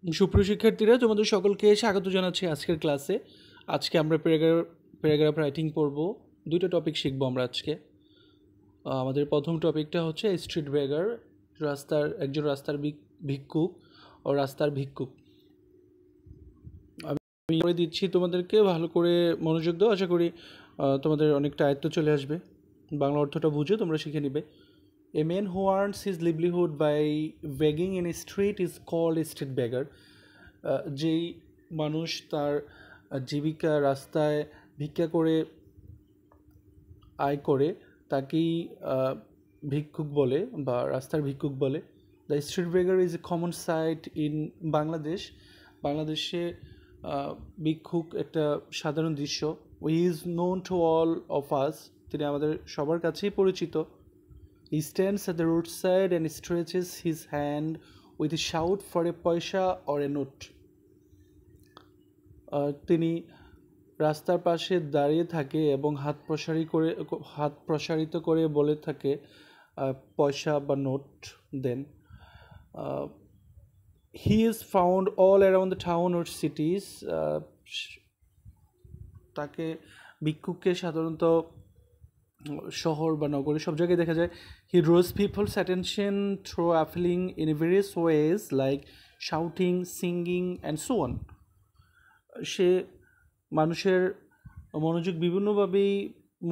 সুপ্রিয় শিক্ষার্থীরা, তোমাদের সকলকে স্বাগত জানাচ্ছি আজকের ক্লাসে। আজকে আমরা প্যারাগ্রাফ রাইটিং পড়ব। দুইটা টপিক শিখব আমরা আজকে। আমাদের প্রথম টপিকটা হচ্ছে স্ট্রিট বেগার, একজন রাস্তার ভিক্ষুক ও রাস্তার ভিক্ষুক। আমি করে দিচ্ছি তোমাদেরকে, ভালো করে মনোযোগ দাও। আশা করি তোমাদের অনেকটা আয়ত্ত চলে আসবে। বাংলা অর্থটা বুঝে তোমরা শিখে নিবে। A man who earns his livelihood by begging in a street is called a street beggar. যেই মানুষ তার জীবিকা রাস্তায় ভিক্ষা করে আয় করে তাকেই ভিক্ষুক বলে বা রাস্তার ভিক্ষুক বলে। The street beggar is a common sight in বাংলাদেশে ভিক্ষুক একটা সাধারণ দৃশ্য। He is known to all of us, তিনি আমাদের সবার কাছেই পরিচিত। He stands at the roadside and stretches his hand with a shout for a পয়সা or a note. তিনি রাস্তার পাশে দাঁড়িয়ে থাকে এবং হাত প্রসারিত করে বলে থাকে পয়সা বা নোট দেন। He is found all around the town or cities. তাকে ভিক্ষুককে সাধারণত শহর বা নগরে সব জায়গায় দেখা যায়। He draws people's attention through appealing in various ways like shouting, singing and so on. সে মানুষের বিভিন্নভাবেই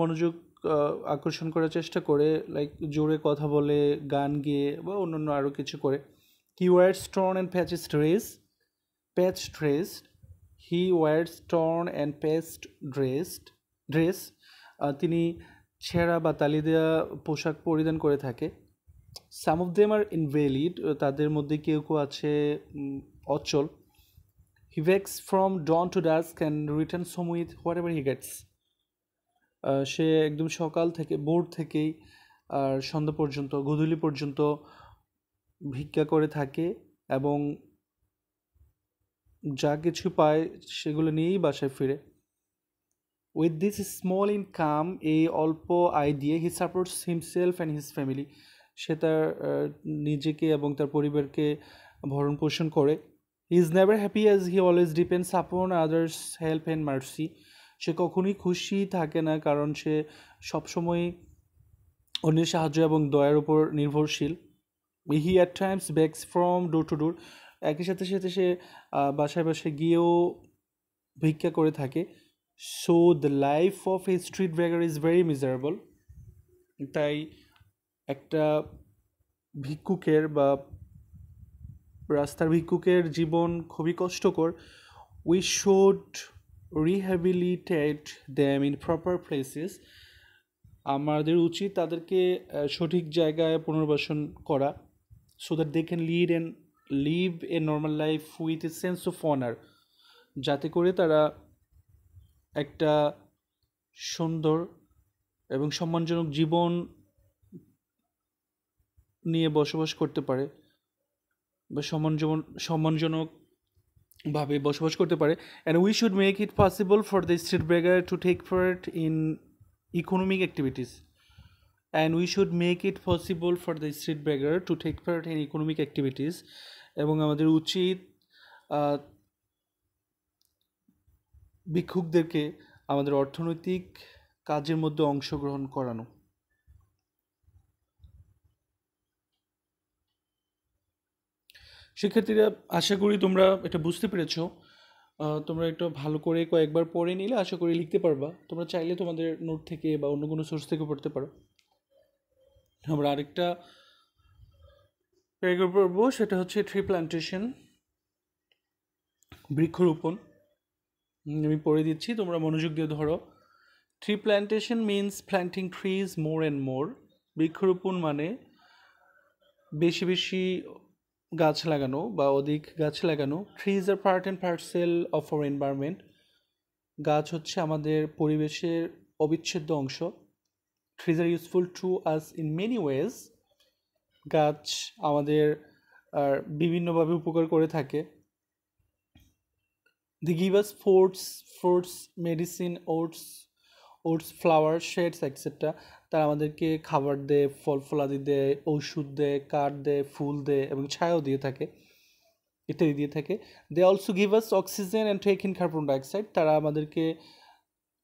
মনোযোগ আকর্ষণ করার চেষ্টা করে, লাইক জোরে কথা বলে, গান গেয়ে বা অন্যান্য আরও কিছু করে। হি ওয়ার্স torn and patched dress. He wears torn and patched dress. তিনি ছেঁড়া বা তালি দেওয়া পোশাক পরিধান করে থাকে। Some of them are invalid, তাদের মধ্যে কেউ কেউ আছে অচল। He begs from dawn to dusk and returns home with whatever he gets. সে একদম সকাল থেকে ভোর থেকেই আর সন্ধ্যা পর্যন্ত, গোধূলি পর্যন্ত ভিক্ষা করে থাকে এবং যা কিছু পায় সেগুলো নিয়েই বাসায় ফিরে। With this small income, এই অল্প আয় দিয়ে he supports himself and his family. সে তার নিজেকে এবং তার পরিবারকে ভরণ পোষণ করে। He is never happy as he always depends upon others' help and mercy. সে কখনোই খুশি থাকে না, কারণ সে সবসময় অন্যের সাহায্য এবং দয়ার উপর নির্ভরশীল। He at times begs from door to door. একই সাথে সাথে সে বাসায় বাসায় গিয়েও ভিক্ষা করে থাকে। So the life of a street beggar is very miserable. তাই একটা ভিক্ষুকের বা রাস্তার ভিক্ষুকের জীবন খুবই কষ্টকর। We should rehabilitate them in proper places. আমাদের উচিত তাদেরকে সঠিক জায়গায় পুনর্বাসন করা, so that they can live a normal life with a sense of honor. যাতে করে তারা একটা সুন্দর এবং সম্মানজনক জীবন নিয়ে বসবাস করতে পারে বা সম্মানজনকভাবে বসবাস করতে পারে। and we should make it possible for the street beggar to take part in economic activities. এবং আমাদের উচিত ভিক্ষুকদেরকে আমাদের অর্থনৈতিক কাজের মধ্যে অংশগ্রহণ করানো। শিক্ষার্থীরা, আশা করি তোমরা এটা বুঝতে পেরেছ। তোমরা একটু ভালো করে কয়েকবার পড়ে নিলে আশা করি লিখতে পারবা। তোমরা চাইলে তোমাদের নোট থেকে বা অন্য কোনো সোর্স থেকে পড়তে পারো। আমরা আরেকটা প্যারাগ্রাফ পড়বো, সেটা হচ্ছে ট্রি প্ল্যান্টেশন, বৃক্ষরোপণ। আমি পড়ে দিচ্ছি, তোমরা মনোযোগ দিয়ে ধরো। Tree plantation means planting trees more and more. বৃক্ষরোপণ মানে বেশি বেশি গাছ লাগানো বা অধিক গাছ লাগানো। Trees are part and parcel of our environment. গাছ হচ্ছে আমাদের পরিবেশের অবিচ্ছেদ্য অংশ। Trees are useful to us in many ways. গাছ আমাদের বিভিন্নভাবে উপকার করে থাকে। They give us fruits, medicine, oats, flowers, shades, etc. তারা আমাদেরকে খাবার দেয়, ফল ফলাদি দেয়, ওষুধ দেয়, কাঠ দেয়, ফুল দেয় এবং ছায়াও দিয়ে থাকে। ইত্যাদি দিয়ে থাকে। They also give us oxygen and take in carbon dioxide, তারা আমাদেরকে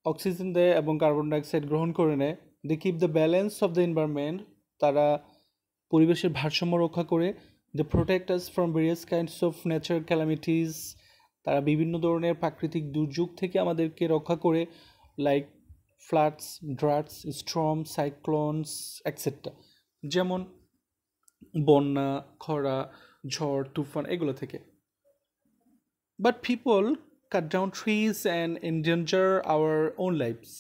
অক্সিজেন দেয় এবং কার্বন ডাইঅক্সাইড গ্রহণ করে নেয়। They keep the balance of the environment, তারা পরিবেশের ভারসাম্য রক্ষা করে। They protect us from various kinds of natural calamities, তারা বিভিন্ন ধরনের প্রাকৃতিক দুর্যোগ থেকে আমাদেরকে রক্ষা করে, like floods, droughts, storm, cyclones etcetera, যেমন বন্যা, খরা, ঝড়, তুফান এগুলো থেকে। But people cut down trees and endanger our own lives,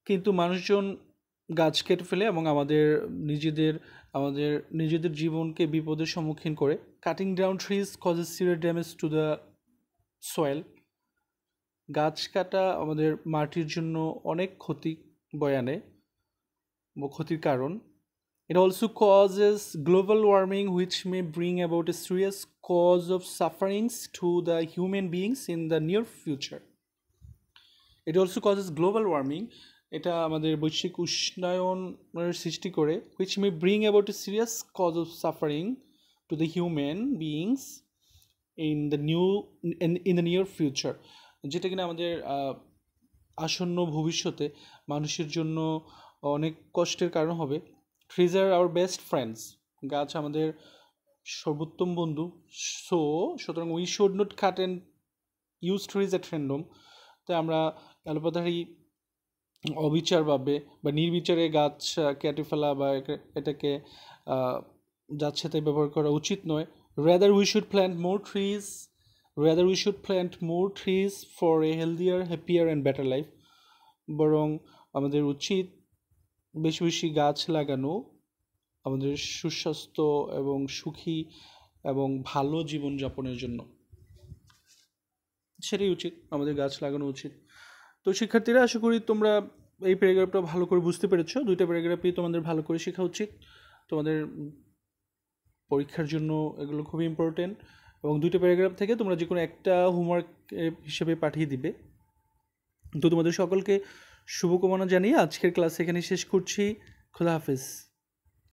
কিন্তু মানুষজন গাছ কেটে ফেলে এবং আমাদের নিজেদের জীবনকে বিপদের সম্মুখীন করে। Cutting down trees causes severe damage to the soil, গাছ কাটা আমাদের মাটির জন্য অনেক ক্ষতি বয়ে আনে বা ক্ষতির কারণ। It also causes global warming, which may bring about a serious cause of sufferings to the human beings in the near future. It also causes global warming, এটা আমাদের বৈশ্বিক উষ্ণায়নের সৃষ্টি করে, which may bring about a serious cause of suffering to the human beings in the near future, যেটা কিনা আমাদের আসন্ন ভবিষ্যতে মানুষের জন্য অনেক কষ্টের কারণ হবে। Trees are our best friends, গাছ আমাদের সর্বোত্তম বন্ধু। সুতরাং we should not cut and use trees at random, তাই আমরা এলোপাতাড়ি অবিচারভাবে বা নির্বিচারে গাছ কেটে ফেলা বা এটাকে যাচ্ছে তাই ব্যবহার করা উচিত নয়। Rather we should plant more trees for a healthier, happier and better life. বরং আমাদের উচিত বেশি বেশি গাছ লাগানো আমাদের সুস্বাস্থ্য এবং সুখী এবং ভালো জীবনযাপনের জন্য, সেটাই উচিত, আমাদের গাছ লাগানো উচিত। তো শিক্ষার্থীরা, আশা করি তোমরা এই প্যারাগ্রাফটা ভালো করে বুঝতে পেরেছো। দুইটা প্যারাগ্রাফই তোমাদের ভালো করে শেখা উচিত, তোমাদের পরীক্ষার জন্য এগুলো খুবই ইম্পর্টেন্ট। এবং দুইটা প্যারাগ্রাফ থেকে তোমরা যে কোনো একটা হোমওয়ার্ক হিসেবে পাঠিয়ে দিবে। তো তোমাদের সকলকে শুভকামনা জানিয়ে আজকের ক্লাস এখানে শেষ করছি। খোদা হাফেজ।